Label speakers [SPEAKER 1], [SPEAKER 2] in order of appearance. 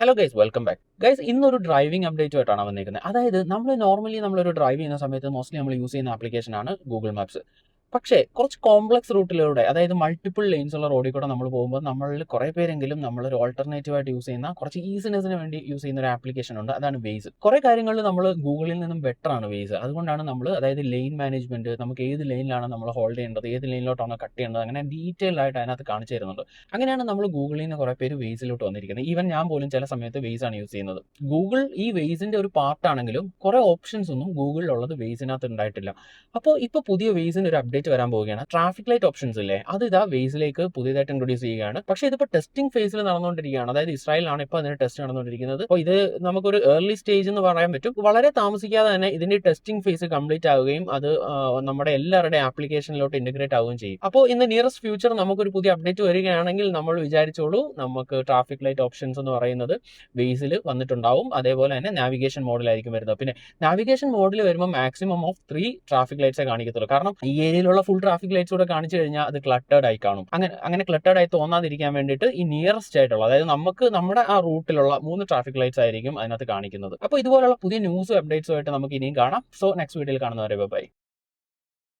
[SPEAKER 1] Hello guys, welcome back. Guys, ഇന്നൊരു driving update ആയിട്ടാണ് വന്നിരിക്കുന്നത്. അതായത് നമ്മളൊരു ഡ്രൈവ് ചെയ്യുന്ന സമയത്ത് മോസ്റ്റ്ലി നമ്മൾ യൂസ് ചെയ്യുന്ന ആപ്ലിക്കേഷനാണ് ഗൂഗിൾ മാപ്സ്. പക്ഷേ കുറച്ച് കോംപ്ലക്സ് റൂട്ടിലൂടെ, അതായത് മൾട്ടിപ്പിൾ ലെയിൻസ് ഉള്ള റോഡിൽ കൂടെ നമ്മൾ പോകുമ്പോൾ നമ്മളിൽ കുറേ പേരെങ്കിലും നമ്മളൊരു ഓൾട്ടർനേറ്റീവ് ആയിട്ട് യൂസ് ചെയ്യുന്ന കുറച്ച് ഈസിനെസ്സിന് വേണ്ടി യൂസ് ചെയ്യുന്ന ഒരു ആപ്ലിക്കേഷൻ ഉണ്ട്. അതാണ് വേസ്. കുറേ കാര്യങ്ങളിൽ നമ്മൾ ഗൂഗിളിൽ നിന്നും ബെറ്റർ ആണ് വേസ്. അതുകൊണ്ടാണ് നമ്മൾ, അതായത് ലെയിൻ മാനേജ്മെന്റ്, നമുക്ക് ഏത് ലൈനിലാണ് നമ്മൾ ഹോൾഡ് ചെയ്യേണ്ടത്, ഏത് ലൈനിലോട്ടാണ് കട്ട് ചെയ്യേണ്ടത്, അങ്ങനെ ഡീറ്റെയിൽ ആയിട്ട് അതിനകത്ത് കാണിച്ചു തരുന്നുണ്ട്. അങ്ങനെയാണ് നമ്മൾ ഗൂഗിളിൽ നിന്ന് കുറേ പേര് വേസിലോട്ട് വന്നിരിക്കുന്നത്. ഈവൻ ഞാൻ പോലും ചില സമയത്ത് വേസ് ആണ് യൂസ് ചെയ്യുന്നത്. ഗൂഗിൾ ഈ വേസിന്റെ ഒരു പാർട്ടാണെങ്കിലും കുറേ ഓപ്ഷൻസ് ഒന്നും ഗൂഗിളിലുള്ളത് വേസിനകത്ത് ഉണ്ടായിട്ടില്ല. അപ്പോൾ ഇപ്പോൾ പുതിയ വേസിന് ഒരു അപ്ഡേറ്റ് വരാൻ പോവുകയാണ്. ട്രാഫിക് ലൈറ്റ് ഓപ്ഷൻസ് ഇല്ലേ, അത് ഇതാ വേസിലേക്ക് പുതിയതായിട്ട് ഇൻട്രൊഡ്യൂസ് ചെയ്യുകയാണ്. പക്ഷേ ഇതിപ്പോൾ ടെസ്റ്റിംഗ് ഫേസിൽ നടന്നുകൊണ്ടിരിക്കുകയാണ്. അതായത് ഇസ്രായേലിലാണ് ഇപ്പോൾ അതിന്റെ ടെസ്റ്റ് നടന്നുകൊണ്ടിരിക്കുന്നത്. അപ്പോൾ ഇത് നമുക്കൊരു ഏർലി സ്റ്റേജ് എന്ന് പറയാൻ പറ്റും. വളരെ താമസിക്കാതെ തന്നെ ഇതിന്റെ ടെസ്റ്റിംഗ് ഫേസ് കംപ്ലീറ്റ് ആവുകയും അത് നമ്മുടെ എല്ലാവരുടെയും ആപ്ലിക്കേഷനിലോട്ട് ഇന്റഗ്രേറ്റ് ആവുകയും ചെയ്യും. അപ്പോൾ ഇൻ ദ നിയറസ്റ്റ് ഫ്യൂച്ചർ നമുക്കൊരു പുതിയ അപ്ഡേറ്റ് വരികയാണെങ്കിൽ നമ്മൾ വിചാരിച്ചോളൂ, നമുക്ക് ട്രാഫിക് ലൈറ്റ് ഓപ്ഷൻസ് എന്ന് പറയുന്നത് വേസിൽ വന്നിട്ടുണ്ടാവും. അതേപോലെ തന്നെ നാവിഗേഷൻ മോഡിലായിരിക്കും വരുന്നത്. പിന്നെ നാവിഗേഷൻ മോഡിൽ വരുമ്പോൾ മാക്സിമം ഓഫ് 3 ട്രാഫിക് ലൈറ്റ്സേ കാണിക്കത്തുള്ളൂ. കാരണം ഈ ഏരിയയിലുള്ള ഫുൾ ട്രാഫിക് ലൈറ്റ്സ് കൂടെ കാണിച്ചു കഴിഞ്ഞാൽ അത് ക്ലട്ടേഡ് ആയി കാണും. അങ്ങനെ ക്ലട്ടേഡ് ആയി തോന്നാതിരിക്കാൻ വേണ്ടിയിട്ട് ഈ നിയറസ്റ്റ് ആയിട്ടുള്ള, അതായത് നമ്മുടെ ആ റൂട്ടിലുള്ള 3 ട്രാഫിക് ലൈറ്റ്സ് ആയിരിക്കും അതിനകത്ത് കാണിക്കുന്നത്. അപ്പോൾ ഇതുപോലുള്ള പുതിയ ന്യൂസും അപ്ഡേറ്റ്സും ആയിട്ട് നമുക്ക് ഇനിയും കാണാം. സോ നെക്സ്റ്റ് വീഡിയോയിൽ കാണുന്നവരെ ബൈ.